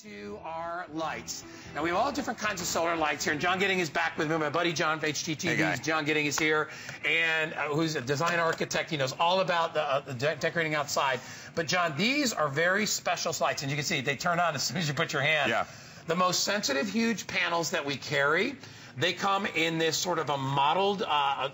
to our lights. Now, we have all different kinds of solar lights here, and John Gidding is back with me. My buddy John from HGTV. Hey, John Gidding is here, and who's a design architect. He knows all about the decorating outside. But, John, these are very special lights, and you can see they turn on as soon as you put your hand. Yeah. The most sensitive, huge panels that we carry, they come in this sort of a mottled,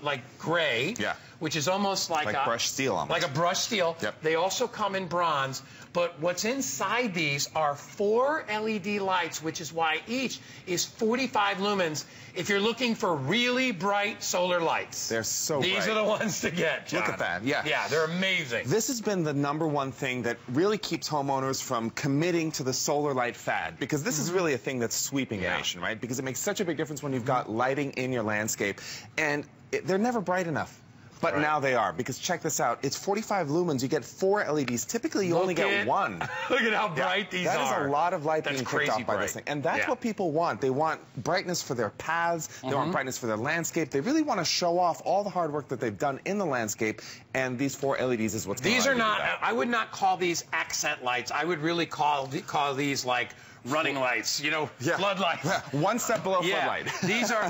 like gray, yeah, which is almost like a brushed steel, almost. like a brushed steel. Yep. They also come in bronze, but what's inside these are 4 LED lights, which is why each is 45 lumens. If you're looking for really bright solar lights, they're so bright. These are the ones to get, John. Look at that, yeah. Yeah, they're amazing. This has been the #1 thing that really keeps homeowners from committing to the solar light fad, because this is really a thing that's sweeping the nation, right? Because it makes such a big difference when you've got lighting in your landscape, and they're never bright enough. But now they are, because check this out. It's 45 lumens. You get 4 LEDs. Typically, you only get 1. Look at how bright these are. That is a lot of light being kicked off by this thing. And that's what people want. They want brightness for their paths. They want brightness for their landscape. They really want to show off all the hard work that they've done in the landscape. And these 4 LEDs is what's going to These are not, I would not call these accent lights. I would really call these like running lights, you know, floodlights. Yeah. 1 step below floodlight.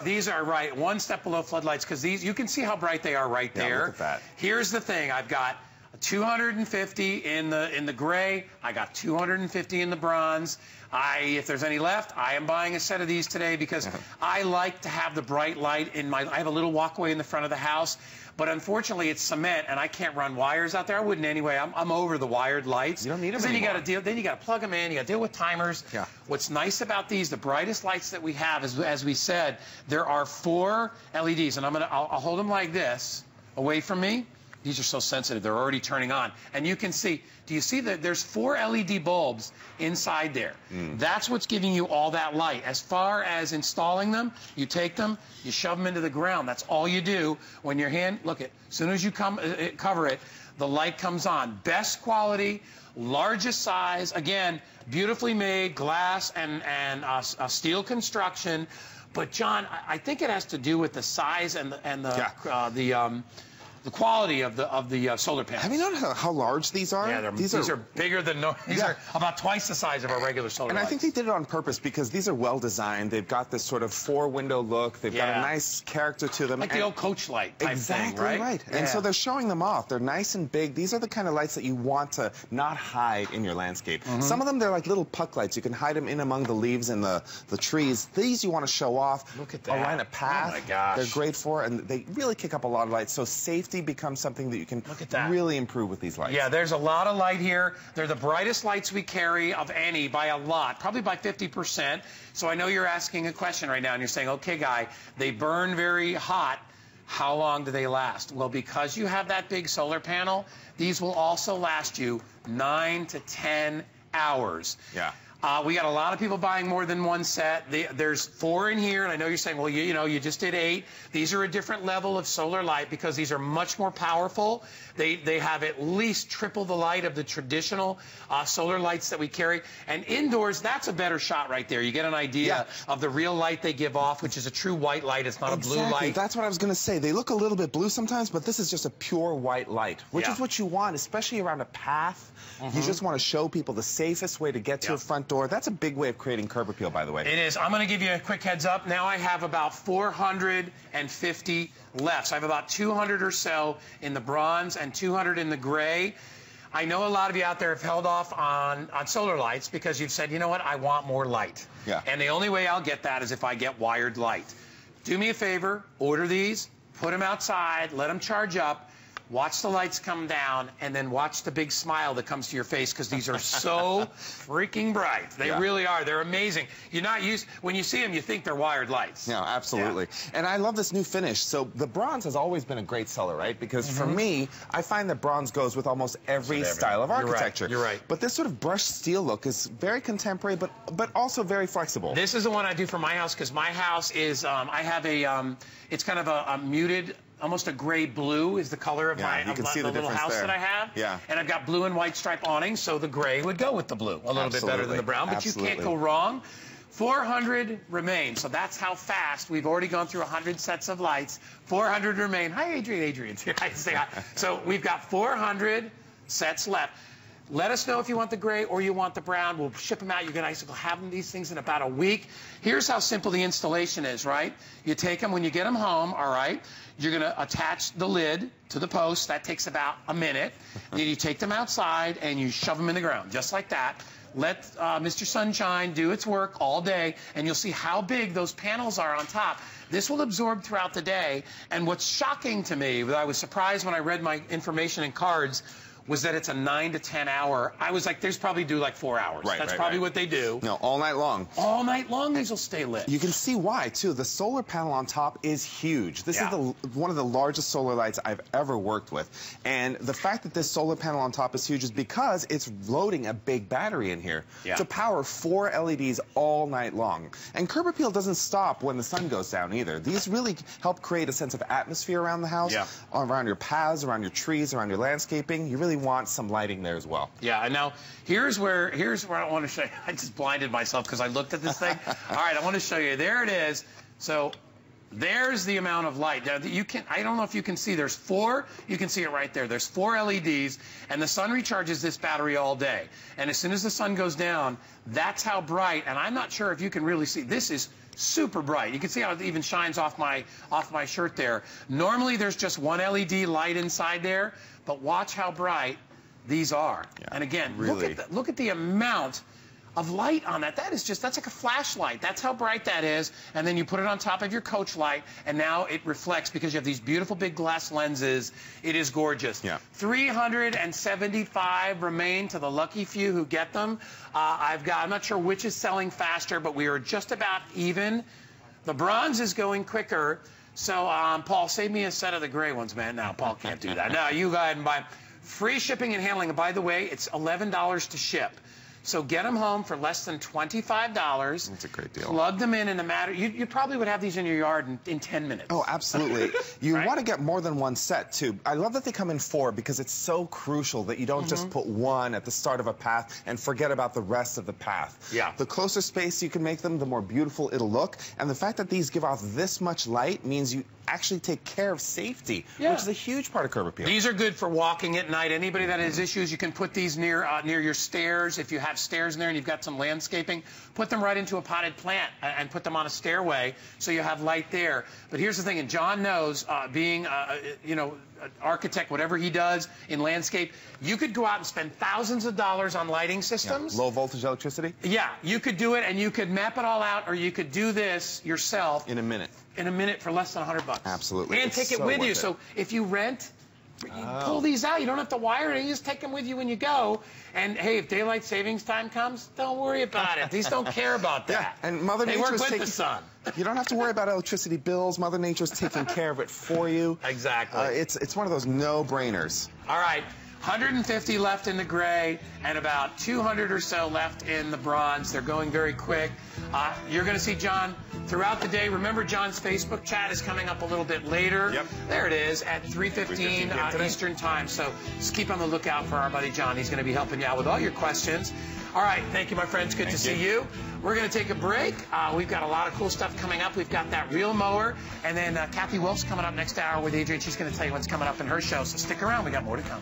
these are right, 1 step below floodlights, because these, you can see how bright they are right there. Look at that. Here's the thing, I've got 250 in the gray, I got 250 in the bronze. If there's any left, I am buying a set of these today because I like to have the bright light in my, I have a little walkway in the front of the house, but unfortunately it's cement and I can't run wires out there. I wouldn't anyway. I'm over the wired lights. You don't need them anymore. Then you got to plug them in, you got to deal with timers. Yeah. What's nice about these, the brightest lights that we have is, as we said, there are 4 LEDs, and I'll hold them like this away from me. These are so sensitive, they're already turning on. And you can see, do you see that there's 4 LED bulbs inside there? That's what's giving you all that light. As far as installing them, you take them, you shove them into the ground. That's all you do. When your hand, look, as soon as you cover it, the light comes on. Best quality, largest size, again, beautifully made, glass and steel construction. But John, I think it has to do with the size and the quality of the solar panels. Have you noticed how large these are? Yeah, these are bigger than these are about twice the size of our regular solar lights. And I think they did it on purpose because these are well designed. They've got this sort of 4-window look. They've got a nice character to them. Like the old coach light type thing, right? And so they're showing them off. They're nice and big. These are the kind of lights that you want to not hide in your landscape. Some of them, they're like little puck lights. You can hide them in among the leaves and the trees. These you want to show off. Look at that. Around a path. Oh my gosh. They're great for, and they really kick up a lot of light. So safety becomes something that you can really improve with these lights. Yeah, there's a lot of light here. They're the brightest lights we carry of any by a lot, probably by 50%. So I know you're asking a question right now, and you're saying, okay, Guy, they burn very hot. How long do they last? Well, because you have that big solar panel, these will also last you 9 to 10 hours. Yeah. We got a lot of people buying more than 1 set. There's 4 in here, and I know you're saying, well, you know, you just did 8. These are a different level of solar light because these are much more powerful. They have at least triple the light of the traditional solar lights that we carry. And indoors, that's a better shot right there. You get an idea of the real light they give off, which is a true white light. It's not a blue light. That's what I was going to say. They look a little bit blue sometimes, but this is just a pure white light, which is what you want, especially around a path. You just want to show people the safest way to get to your front door. That's a big way of creating curb appeal, by the way. It is. I'm going to give you a quick heads up. Now I have about 450 left. So I have about 200 or so in the bronze and 200 in the gray. I know a lot of you out there have held off on solar lights because you've said, you know what, I want more light. Yeah. And the only way I'll get that is if I get wired light. Do me a favor, order these, put them outside, let them charge up. Watch the lights come down, and then watch the big smile that comes to your face because these are so freaking bright. They really are. They're amazing. You're not used, when you see them, you think they're wired lights. No, absolutely. And I love this new finish. So the bronze has always been a great seller, right? Because for me, I find that bronze goes with almost every style of architecture. You're right. But this sort of brushed steel look is very contemporary, but also very flexible. This is the one I do for my house because my house is, I have a, it's kind of a muted, almost a gray blue is the color of my the little house that I have. Yeah. And I've got blue and white stripe awning, so the gray would go with the blue. A little bit better than the brown, but you can't go wrong. 400 remain, so that's how fast. We've already gone through 100 sets of lights. 400 remain. Hi, Adrian. Adrian's here. I say hi. So we've got 400 sets left. Let us know if you want the gray or you want the brown. We'll ship them out. You're going to have these things in about a week. Here's how simple the installation is, right? You take them when you get them home, all right? You're going to attach the lid to the post. That takes about a minute. Then you take them outside and you shove them in the ground, just like that. Let Mr. Sunshine do its work all day, and you'll see how big those panels are on top. This will absorb throughout the day. And what's shocking to me, I was surprised when I read my information and cards, was that it's a 9 to 10 hour. I was like, there's probably do like 4 hours. Right, That's probably what they do. No, all night long. All night long, these will stay lit. You can see why, too. The solar panel on top is huge. This is one of the largest solar lights I've ever worked with. And the fact that this solar panel on top is huge is because it's loading a big battery in here to power 4 LEDs all night long. And curb appeal doesn't stop when the sun goes down either. These really help create a sense of atmosphere around the house, around your paths, around your trees, around your landscaping. You really want some lighting there as well. Yeah, and now here's where I want to show you. I just blinded myself because I looked at this thing. All right, I want to show you. There it is. So there's the amount of light. Now, I don't know if you can see, there's 4, you can see it right there. There's 4 LEDs, and the sun recharges this battery all day. And as soon as the sun goes down, that's how bright, and I'm not sure if you can really see, this is super bright. You can see how it even shines off my shirt there. Normally, there's just 1 LED light inside there, but watch how bright these are. And again, really, look at the amount of light on that. That's like a flashlight. That's how bright that is. And then you put it on top of your coach light, and now it reflects because you have these beautiful big glass lenses. It is gorgeous. 375 remain to the lucky few who get them. I'm not sure which is selling faster, but we are just about even. The bronze is going quicker. So, Paul, save me a set of the gray ones, man. No, Paul can't do that. No, you go ahead and buy them. Free shipping and handling. And by the way, it's $11 to ship. So get them home for less than $25. That's a great deal. Plug them in a matter. You probably would have these in your yard in 10 minutes. Oh, absolutely. You want to get more than one set, too. I love that they come in 4 because it's so crucial that you don't just put one at the start of a path and forget about the rest of the path. The closer space you can make them, the more beautiful it'll look. And the fact that these give off this much light means you actually take care of safety, which is a huge part of curb appeal. These are good for walking at night. Anybody that has issues, you can put these near your stairs. If you have stairs in there and you've got some landscaping, put them right into a potted plant and put them on a stairway so you have light there. But here's the thing, and John knows, being an architect, whatever he does in landscape, you could go out and spend thousands of dollars on lighting systems. Low voltage electricity? Yeah, you could do it, and you could map it all out, or you could do this yourself in a minute. In a minute for less than $100. Absolutely. And take it with you. So if you rent, you pull these out. You don't have to wire it. You just take them with you when you go. And hey, if daylight savings time comes, don't worry about it. These don't care about that. And Mother Nature's work with the sun. You don't have to worry about electricity bills. Mother Nature's taking care of it for you. Exactly. It's one of those no-brainers. All right. 150 left in the gray and about 200 or so left in the bronze. They're going very quick. You're going to see John throughout the day. Remember, John's Facebook chat is coming up a little bit later. There it is at 3:15 Eastern time. So just keep on the lookout for our buddy John. He's going to be helping you out with all your questions. All right. Thank you, my friends. Good to see you. We're going to take a break. We've got a lot of cool stuff coming up. We've got that reel mower. And then Kathy Wolf's coming up next hour with Adrian. She's going to tell you what's coming up in her show. So stick around. We got more to come.